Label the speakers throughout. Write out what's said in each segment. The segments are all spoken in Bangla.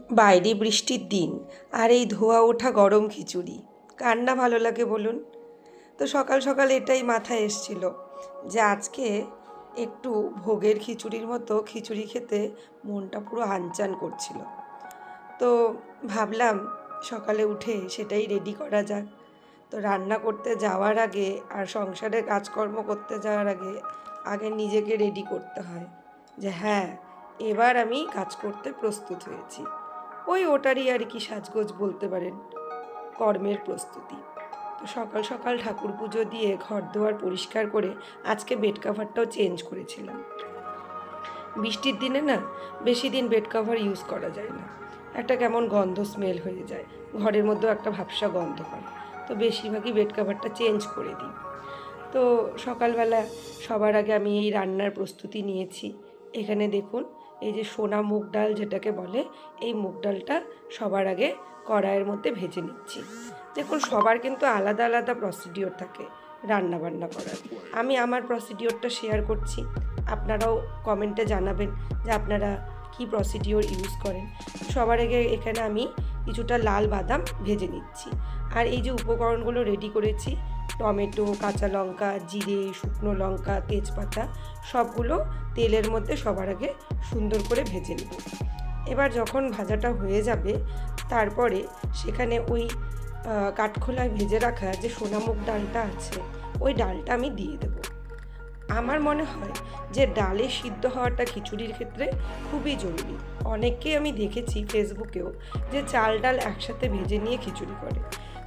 Speaker 1: বাইরে বৃষ্টির দিন আর এই ধোয়া ওঠা গরম খিচুড়ি কার না ভালো লাগে বলুন। তো সকাল সকাল এটাই মাথায় এসছিল যে আজকে একটু ভোগের খিচুড়ির মতো খিচুড়ি খেতে মনটা পুরো আনচান করছিল। তো ভাবলাম সকালে উঠে সেটাই রেডি করা যাক। তো রান্না করতে যাওয়ার আগে আর সংসারের কাজকর্ম করতে যাওয়ার আগে আগে নিজেকে রেডি করতে হয় যে হ্যাঁ, এবার আমি কাজ করতে প্রস্তুত হয়েছি। ওটারই আর কি সাজগোজ বলতে পারেন, কর্মের প্রস্তুতি। তো সকাল সকাল ঠাকুর পুজো দিয়ে ঘর দুয়ার পরিষ্কার করে আজকে বেড কাভারটাও চেঞ্জ করেছিলাম। বৃষ্টির দিনে না বেশি দিন বেড কাভার ইউজ করা যায় না, একটা কেমন গন্ধ স্মেল হয়ে যায়, ঘরের মধ্যেও একটা ভাবসা গন্ধ হয়। তো বেশিরভাগই বেড কাভারটা চেঞ্জ করে দিই। তো সকালবেলা সবার আগে আমি এই রান্নার প্রস্তুতি নিয়েছি। এখানে দেখুন, এই যে সোনা মুগ ডাল যেটাকে বলে, এই মুগ ডালটা সবার আগে কড়াইয়ের মধ্যে ভেজে নিচ্ছি। দেখুন, সবার কিন্তু আলাদা আলাদা প্রসিডিওর থাকে রান্না বান্না করার। আমি আমার প্রসিডিওরটা শেয়ার করছি, আপনারাও কমেন্টে জানাবেন যে আপনারা কি প্রসিডিওর ইউজ করেন। সবার আগে এখানে আমি কিছুটা লাল বাদাম ভেজে নিচ্ছি। আর এই যে উপকরণগুলো রেডি করেছি, টমেটো, কাঁচা লঙ্কা, জিরে, শুকনো লঙ্কা, তেজপাতা, সবগুলো তেলের মধ্যে সবার আগে সুন্দর করে ভেজে নেব। এবার যখন ভাজাটা হয়ে যাবে, তারপরে সেখানে ওই কাঠখোলায় ভেজে রাখা যে সোনামুগ ডালটা আছে, ওই ডালটা আমি দিয়ে দেব। আমার মনে হয় যে ডালে সিদ্ধ হওয়াটা খিচুড়ির ক্ষেত্রে খুবই জরুরি। অনেককেই আমি দেখেছি ফেসবুকেও যে চাল ডাল একসাথে ভেজে নিয়ে খিচুড়ি করে,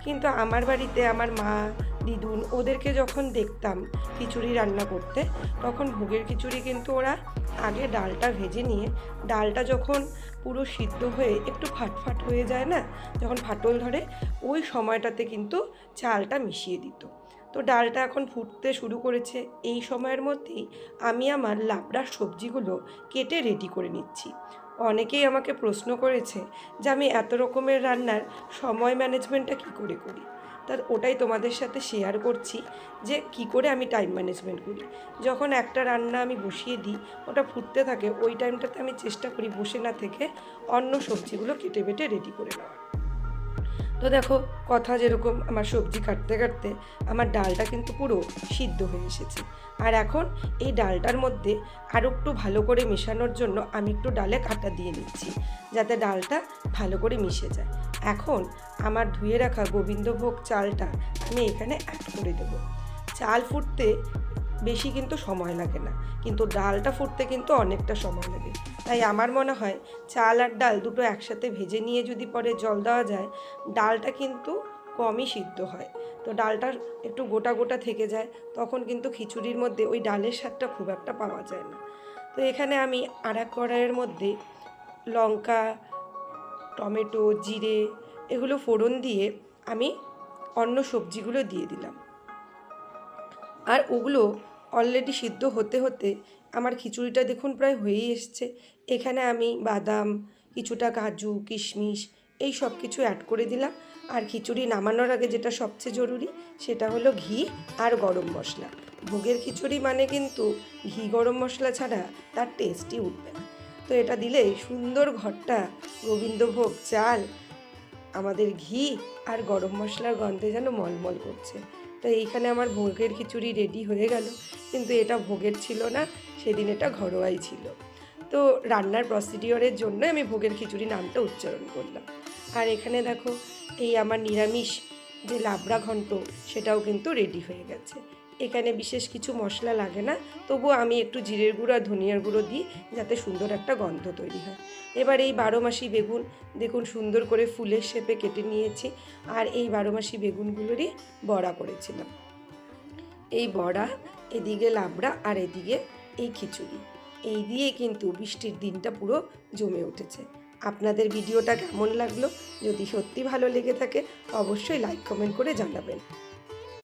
Speaker 1: কিন্তু আমার বাড়িতে আমার মা, দিদুন ওদেরকে যখন দেখতাম খিচুড়ি রান্না করতে, তখন ভোগের খিচুড়ি কিন্তু ওরা আগে ডালটা ভেজে নিয়ে, ডালটা যখন পুরো সিদ্ধ হয়ে একটু ফাটফাট হয়ে যায় না, যখন ফাটল ধরে, ওই সময়টাতে কিন্তু চালটা মিশিয়ে দিত। তো ডালটা এখন ফুটতে শুরু করেছে, এই সময়ের মধ্যেই আমি আমার লাবড়ার সবজিগুলো কেটে রেডি করে নিচ্ছি। অনেকেই আমাকে প্রশ্ন করেছে যে আমি এত রকমের রান্নার সময় ম্যানেজমেন্টটা কী করে করি। তার ওটাই তোমাদের সাথে শেয়ার করছি যে কি করে আমি টাইম ম্যানেজমেন্ট করি। যখন একটা রান্না আমি বসিয়ে দিই, ওটা ফুটতে থাকে, ওই টাইমটাতে আমি চেষ্টা করি বসে না থেকে অন্য সবজিগুলো কেটে বেটে রেডি করে নেওয়ার। তো দেখো, কথা যেরকম, আমার সবজি কাটতে কাটতে আমার ডালটা কিন্তু পুরো সিদ্ধ হয়ে এসেছে। আর এখন এই ডালটার মধ্যে আরও একটু ভালো করে মেশানোর জন্য আমি একটু ডালে কাঁটা দিয়ে নিচ্ছি, যাতে ডালটা ভালো করে মিশে যায়। এখন আমার ধুয়ে রাখা গোবিন্দভোগ চালটা আমি এখানে অ্যাড করে দেব। চাল ফুটতে বেশি কিন্তু সময় লাগে না, কিন্তু ডালটা ফুটতে কিন্তু অনেকটা সময় লাগে। তাই আমার মনে হয় চাল আর ডাল দুটো একসাথে ভেজে নিয়ে যদি পরে জল দেওয়া যায়, ডালটা কিন্তু কমই সিদ্ধ হয়। তো ডালটা একটু গোটা গোটা থেকে যায়, তখন কিন্তু খিচুড়ির মধ্যে ওই ডালের স্বাদটা খুব একটা পাওয়া যায় না। তো এখানে আমি আর এক কড়াইয়ের মধ্যে লঙ্কা, টমেটো, জিরে এগুলো ফোড়ন দিয়ে আমি অন্য সবজিগুলো দিয়ে দিলাম। আর ওগুলো অলরেডি সিদ্ধ হতে হতে আমার খিচুড়িটা দেখুন প্রায় হয়েই এসছে। এখানে আমি বাদাম, কিছুটা কাজু, কিশমিশ এই সব কিছু অ্যাড করে দিলাম। আর খিচুড়ি নামানোর আগে যেটা সবচেয়ে জরুরি, সেটা হলো ঘি আর গরম মশলা। ভোগের খিচুড়ি মানে কিন্তু ঘি গরম মশলা ছাড়া তার টেস্টই উঠবে না। তো এটা দিলে সুন্দর ঘরটা গোবিন্দভোগ চাল, আমাদের ঘি আর গরম মশলার গন্ধে যেন মলমল করছে। তো এইখানে আমার ভোগের খিচুড়ি রেডি হয়ে গেল, কিন্তু এটা ভোগের ছিল না, সেদিন এটা ঘরোয়াই ছিল। তো রান্নার প্রসিডিওরের জন্য আমি ভোগের খিচুড়ি নামটা উচ্চারণ করলাম। আর এখানে দেখো, এই আমার নিরামিষ যে লাবড়া ঘন্ট, সেটাও কিন্তু রেডি হয়ে গেছে। এখানে বিশেষ কিছু মশলা লাগে না, তবুও আমি একটু জিরের গুঁড়ো আর ধনিয়ার গুঁড়ো দিই, যাতে সুন্দর একটা গন্ধ তৈরি হয়। এবার এই 12 মাসি বেগুন দেখুন সুন্দর করে ফুলের শেপে কেটে নিয়েছি। আর এই 12 মাসি বেগুনগুলোরই বড়া করেছিলাম। এই বড়া, এদিকে লাবড়া আর এদিকে এই খিচুড়ি, এই দিয়ে কিন্তু বৃষ্টির দিনটা পুরো জমে উঠেছে। আপনাদের ভিডিওটা কেমন লাগলো? যদি সত্যি ভালো লেগে থাকে অবশ্যই লাইক কমেন্ট করে জানাবেন।